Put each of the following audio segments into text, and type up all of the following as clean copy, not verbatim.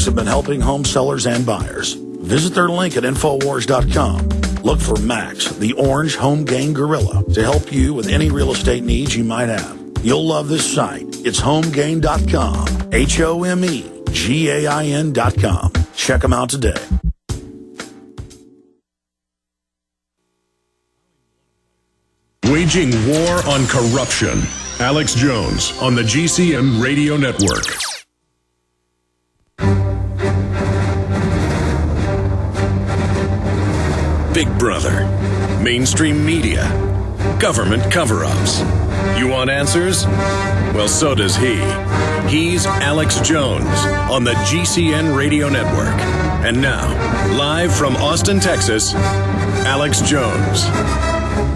have been helping home sellers and buyers. Visit their link at Infowars.com. Look for Max, the orange home gain gorilla, to help you with any real estate needs you might have. You'll love this site. It's homegain.com, HOMEGAIN.com. Check them out today. Waging war on corruption. Alex Jones on the GCN Radio Network. Big Brother, mainstream media, government cover-ups. You want answers? Well, so does he. He's Alex Jones on the GCN Radio Network. And now, live from Austin, Texas, Alex Jones.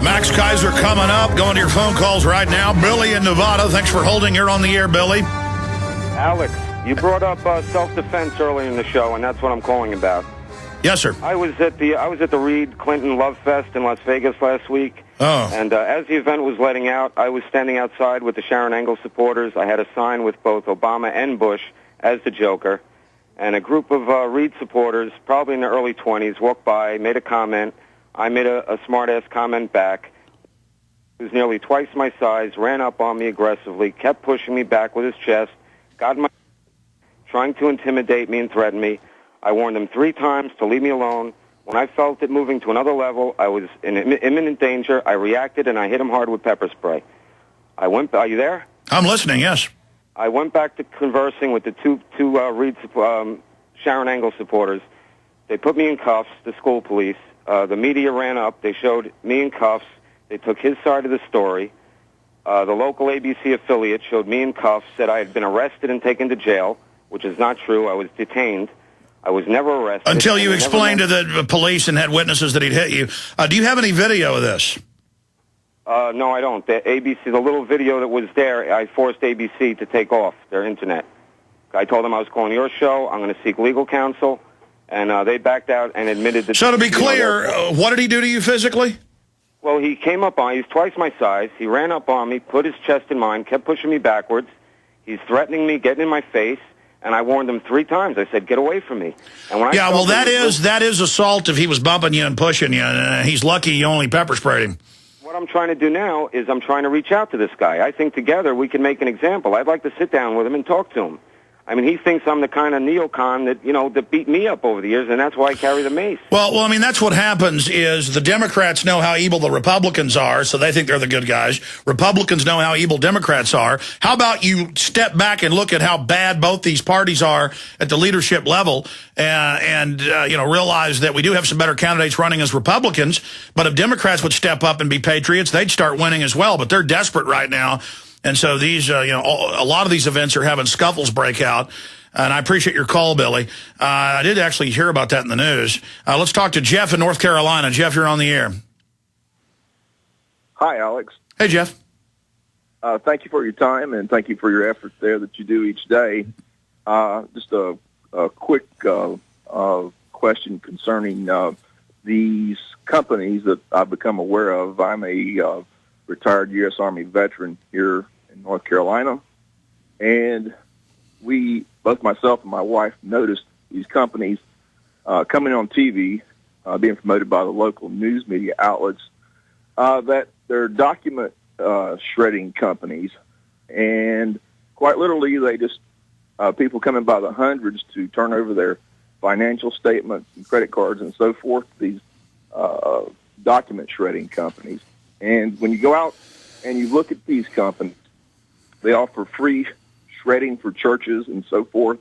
Max Keiser coming up. Going to your phone calls right now. Billy in Nevada. Thanks for holding. You're on the air, Billy. Alex, you brought up self-defense early in the show, and that's what I'm calling about. Yes, sir. I was at the Reed Clinton Love Fest in Las Vegas last week. Oh. And as the event was letting out, I was standing outside with the Sharon Engel supporters. I had a sign with both Obama and Bush as the Joker. And a group of Reed supporters, probably in their early 20s, walked by, made a comment. I made a smart-ass comment back. He was nearly twice my size, ran up on me aggressively, kept pushing me back with his chest, got in my trying to intimidate me and threaten me. I warned him 3 times to leave me alone. When I felt it moving to another level, I was in imminent danger. I reacted, and I hit him hard with pepper spray. Are you there? I'm listening, yes. I went back to conversing with the two Reed Sharon Engel supporters. They put me in cuffs, the school police. The media ran up. They showed me in cuffs. They took his side of the story. The local ABC affiliate showed me in cuffs, said I had been arrested and taken to jail, which is not true. I was detained. I was never arrested. Until you explained to the police and had witnesses that he'd hit you. Do you have any video of this? No, I don't. The little video that was there, I forced ABC to take off their internet. I told them I was calling your show. I'm going to seek legal counsel. And they backed out and admitted that... So to be clear, what did he do to you physically? Well, he came up on me. He's twice my size. He ran up on me, put his chest in mine, kept pushing me backwards. He's threatening me, getting in my face. And I warned him 3 times. I said, get away from me. And when that is assault if he was bumping you and pushing you. And he's lucky you only pepper sprayed him. What I'm trying to do now is I'm trying to reach out to this guy. I think together we can make an example. I'd like to sit down with him and talk to him. I mean, he thinks I'm the kind of neocon that, that beat me up over the years, and that's why I carry the mace. Well, I mean, that's what happens is the Democrats know how evil the Republicans are, so they think they're the good guys. Republicans know how evil Democrats are. How about you step back and look at how bad both these parties are at the leadership level and realize that we do have some better candidates running as Republicans, but if Democrats would step up and be patriots, they'd start winning as well, but they're desperate right now. And so these, a lot of these events are having scuffles break out. And I appreciate your call, Billy. I did actually hear about that in the news. Let's talk to Jeff in North Carolina. Jeff, you're on the air. Hi, Alex. Hey, Jeff. Thank you for your time, and thank you for your efforts there that you do each day. Just a quick question concerning these companies that I've become aware of. I'm a retired U.S. Army veteran here in North Carolina, and both myself and my wife, noticed these companies coming on TV, being promoted by the local news media outlets, that they're document shredding companies, and quite literally they just people coming by the hundreds to turn over their financial statements and credit cards and so forth, these document shredding companies. And when you go out and you look at these companies, they offer free shredding for churches and so forth.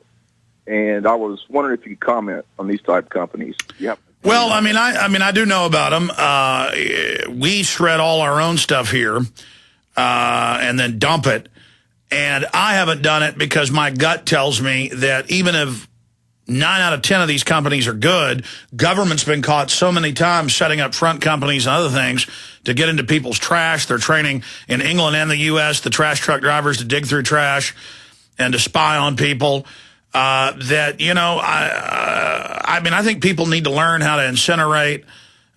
And I was wondering if you could comment on these type of companies. Yep. Well, I do know about them. We shred all our own stuff here and then dump it. And I haven't done it because my gut tells me that even if 9 out of 10 of these companies are good, government's been caught so many times setting up front companies and other things to get into people's trash. They're training in England and the U.S. the trash truck drivers to dig through trash and to spy on people. I think people need to learn how to incinerate,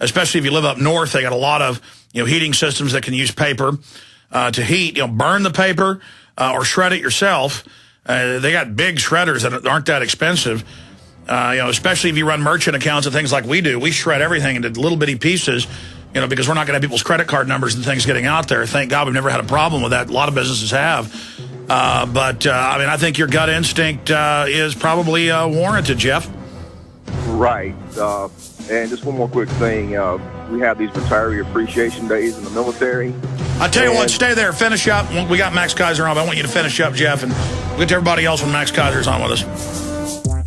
especially if you live up north. They got a lot of heating systems that can use paper to heat. Burn the paper or shred it yourself. They got big shredders that aren't that expensive. Especially if you run merchant accounts and things like we do. We shred everything into little bitty pieces, because we're not going to have people's credit card numbers and things getting out there. Thank God we've never had a problem with that. A lot of businesses have. I think your gut instinct is probably warranted, Jeff. Right. And just one more quick thing. We have these retiree appreciation days in the military. I tell you what, stay there. Finish up. We got Max Keiser on, but I want you to finish up, Jeff, and we'll get to everybody else when Max Keiser's on with us.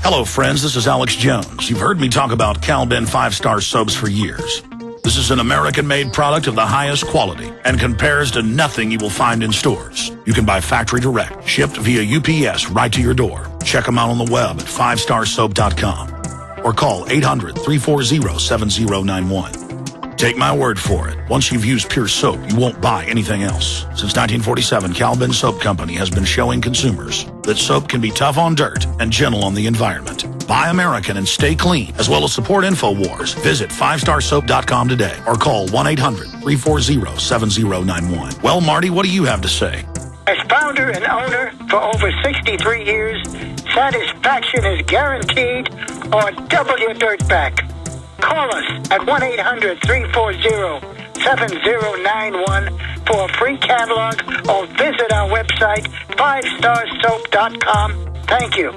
Hello, friends. This is Alex Jones. You've heard me talk about Cal-Ben 5-star soaps for years. This is an American-made product of the highest quality and compares to nothing you will find in stores. You can buy factory direct, shipped via UPS right to your door. Check them out on the web at 5starsoap.com or call 800-340-7091. Take my word for it. Once you've used pure soap, you won't buy anything else. Since 1947, Cal-Ben Soap Company has been showing consumers that soap can be tough on dirt and gentle on the environment. Buy American and stay clean, as well as support Infowars. Visit 5starsoap.com today or call 1-800-340-7091. Well, Marty, what do you have to say? As founder and owner for over 63 years, satisfaction is guaranteed or double your dirt back. Call us at 1-800-340-7091 for a free catalog or visit our website, 5starsoap.com. Thank you.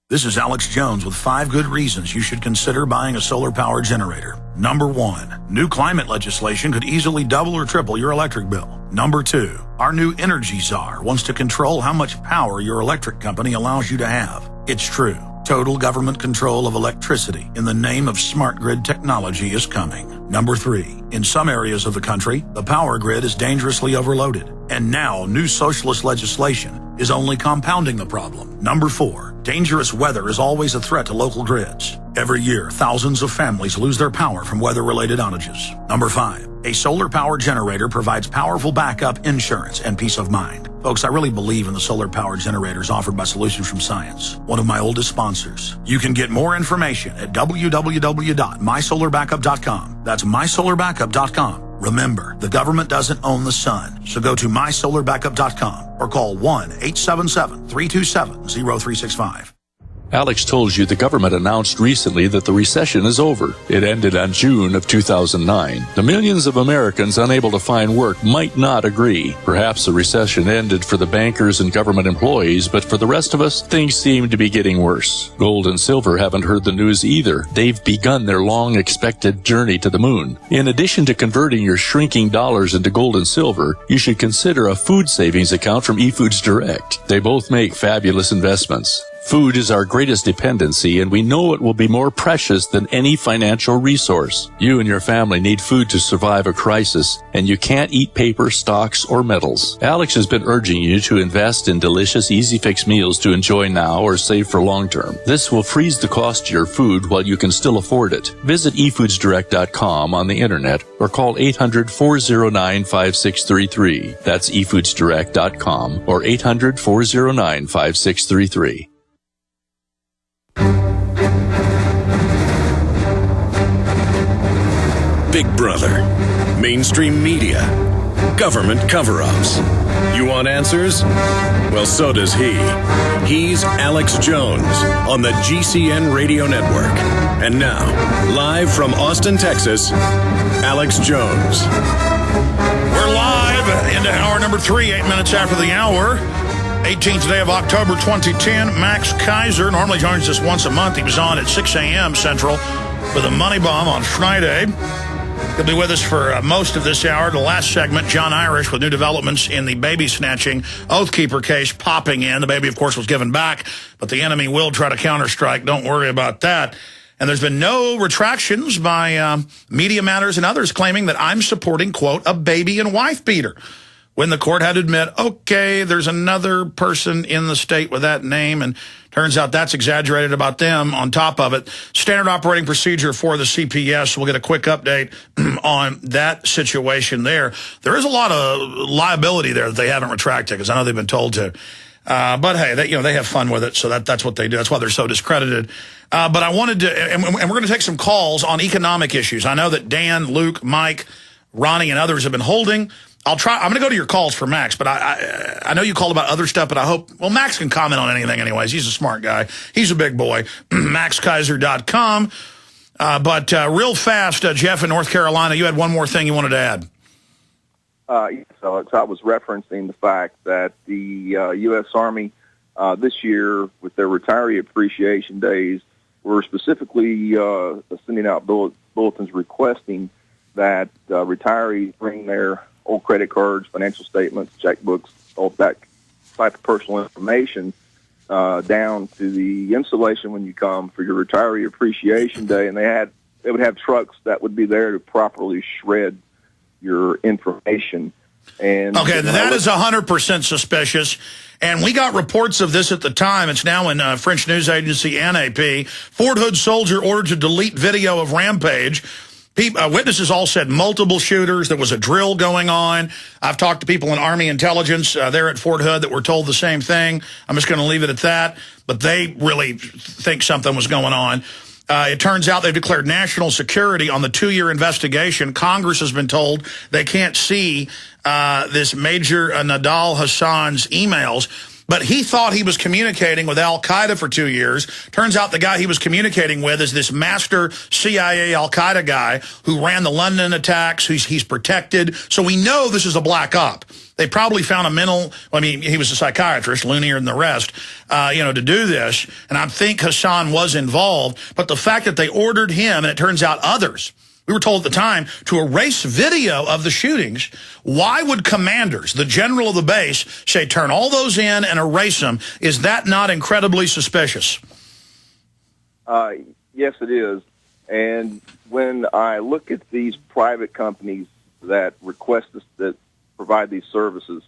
This is Alex Jones with 5 good reasons you should consider buying a solar power generator. Number 1, new climate legislation could easily double or triple your electric bill. Number 2, our new energy czar wants to control how much power your electric company allows you to have. It's true. Total government control of electricity in the name of smart grid technology is coming. Number 3, in some areas of the country, the power grid is dangerously overloaded. And now, new socialist legislation is only compounding the problem. Number 4, dangerous weather is always a threat to local grids. Every year, thousands of families lose their power from weather-related outages. Number 5, a solar power generator provides powerful backup insurance and peace of mind. Folks, I really believe in the solar power generators offered by Solutions from Science, one of my oldest sponsors. You can get more information at www.mysolarbackup.com. That's mysolarbackup.com. Remember, the government doesn't own the sun, so go to mysolarbackup.com or call 1-877-327-0365. Alex told you the government announced recently that the recession is over. It ended on June of 2009. The millions of Americans unable to find work might not agree. Perhaps the recession ended for the bankers and government employees, but for the rest of us, things seem to be getting worse. Gold and silver haven't heard the news either. They've begun their long-expected journey to the moon. In addition to converting your shrinking dollars into gold and silver, you should consider a food savings account from eFoods Direct. They both make fabulous investments. Food is our greatest dependency, and we know it will be more precious than any financial resource. You and your family need food to survive a crisis, and you can't eat paper, stocks, or metals. Alex has been urging you to invest in delicious, easy-fix meals to enjoy now or save for long-term. This will freeze the cost of your food while you can still afford it. Visit efoodsdirect.com on the internet or call 800-409-5633. That's efoodsdirect.com or 800-409-5633. Big Brother, mainstream media, government cover-ups. You want answers? Well, so does he. He's Alex Jones on the GCN Radio Network. And now, live from Austin, Texas, Alex Jones. We're live into hour number 3, 8 minutes after the hour. 18th day of October 2010. Max Keiser normally joins us once a month. He was on at 6 a.m. Central with a money bomb on Friday. He'll be with us for most of this hour. The last segment, John Irish with new developments in the baby snatching Oathkeeper case popping in. The baby, of course, was given back, but the enemy will try to counterstrike. Don't worry about that. And there's been no retractions by Media Matters and others claiming that I'm supporting, quote, a baby and wife beater, when the court had to admit, okay, there's another person in the state with that name, and turns out that's exaggerated about them on top of it. Standard operating procedure for the CPS. We'll get a quick update on that situation there. There is a lot of liability there that they haven't retracted, because I know they've been told to. But hey, they have fun with it, so that's what they do. That's why they're so discredited. But I wanted to, and we're going to take some calls on economic issues. I know that Dan, Luke, Mike, Ronnie, and others have been holding. I'm going to go to your calls for Max, but I know you called about other stuff, but I hope, well, Max can comment on anything anyways. He's a smart guy. He's a big boy. MaxKeiser.com. But real fast, Jeff in North Carolina, you had one more thing you wanted to add. So I was referencing the fact that the U.S. Army this year, with their retiree appreciation days, were specifically sending out bulletins requesting that retirees bring their old credit cards, financial statements, checkbooks, all that type of personal information down to the installation when you come for your retiree appreciation day, and they would have trucks that would be there to properly shred your information. And okay, that is 100% suspicious. And we got reports of this at the time. It's now in French news agency NAP. Fort Hood soldier ordered to delete video of rampage. Witnesses all said multiple shooters. There was a drill going on. I've talked to people in Army intelligence there at Fort Hood that were told the same thing. I'm just going to leave it at that. But they really think something was going on. It turns out they've declared national security on the 2-year investigation. Congress has been told they can't see this Major Nadal Hassan's emails. But he thought he was communicating with al-Qaeda for 2 years. Turns out the guy he was communicating with is this master CIA al-Qaeda guy who ran the London attacks. He's protected. So we know this is a black op. They probably found he was a psychiatrist, loonier than the rest, to do this. And I think Hassan was involved. But the fact that they ordered him, and it turns out others, we were told at the time, to erase video of the shootings. Why would commanders, the general of the base, say turn all those in and erase them? Is that not incredibly suspicious? Yes, it is. And when I look at these private companies that request this, that provide these services,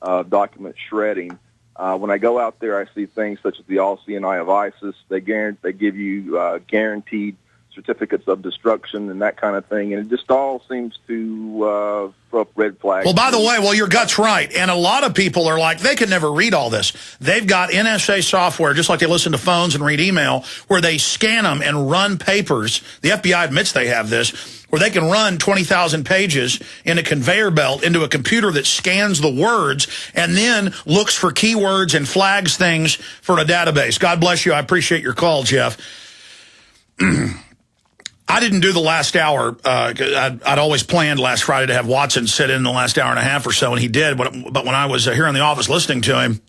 document shredding, when I go out there, I see things such as the All-CNI of ISIS. They give you guaranteed certificates of destruction and that kind of thing, and it just all seems to throw up red flags. Well, by the way, your gut's right, and a lot of people are like, they can never read all this. They've got NSA software, just like they listen to phones and read email, where they scan them and run papers. The FBI admits they have this, where they can run 20,000 pages in a conveyor belt into a computer that scans the words and then looks for keywords and flags things for a database. God bless you. I appreciate your call, Jeff. I didn't do the last hour. I'd always planned last Friday to have Watson sit in the last hour and a half or so, and he did. But when I was here in the office listening to him,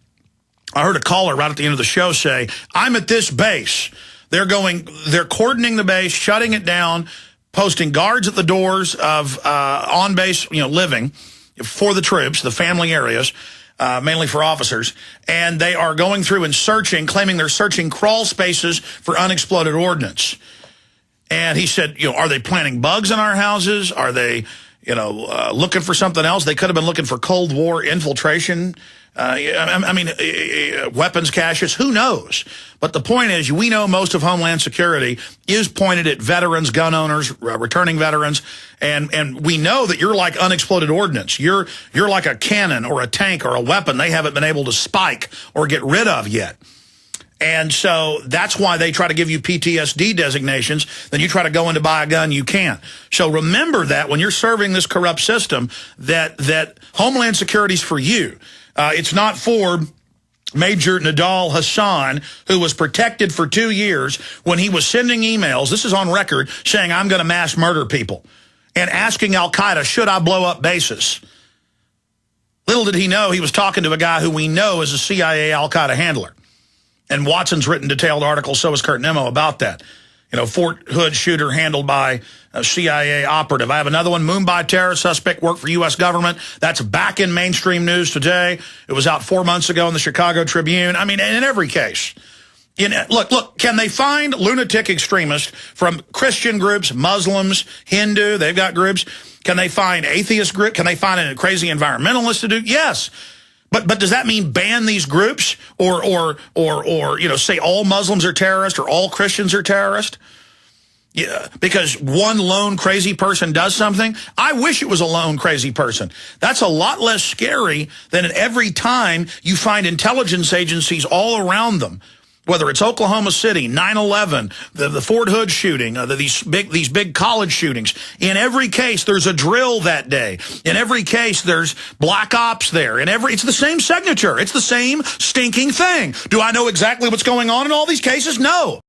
I heard a caller right at the end of the show say, I'm at this base. They're cordoning the base, shutting it down, posting guards at the doors of on-base living for the troops, the family areas, mainly for officers. And they are going through and searching, claiming they're searching crawl spaces for unexploded ordnance. And he said, are they planting bugs in our houses? Are they, looking for something else? They could have been looking for Cold War infiltration. Weapons caches. Who knows? But the point is, we know most of Homeland Security is pointed at veterans, gun owners, returning veterans, and we know that you're like unexploded ordnance. You're like a cannon or a tank or a weapon they haven't been able to spike or get rid of yet. And so that's why they try to give you PTSD designations. Then you try to go in to buy a gun, you can't. So remember that when you're serving this corrupt system, that Homeland Security's for you. It's not for Major Nadal Hassan, who was protected for 2 years when he was sending emails, this is on record, saying I'm going to mass murder people and asking al-Qaeda, should I blow up bases? Little did he know he was talking to a guy who we know is a CIA al-Qaeda handler. And Watson's written detailed articles, so has Kurt Nimmo, about that. Fort Hood shooter handled by a CIA operative. I have another one, Mumbai terror suspect worked for U.S. government. That's back in mainstream news today. It was out 4 months ago in the Chicago Tribune. In every case. Look, can they find lunatic extremists from Christian groups, Muslims, Hindu, they've got groups. Can they find atheist group? Can they find a crazy environmentalist to do? Yes. But does that mean ban these groups or say all Muslims are terrorists or all Christians are terrorists? Yeah, because one lone crazy person does something? I wish it was a lone crazy person. That's a lot less scary than every time you find intelligence agencies all around them Whether it's Oklahoma City, 9/11, the Fort Hood shooting, these big college shootings. In every case, there's a drill that day. In every case, there's black ops there. It's the same signature. It's the same stinking thing. Do I know exactly what's going on in all these cases? No.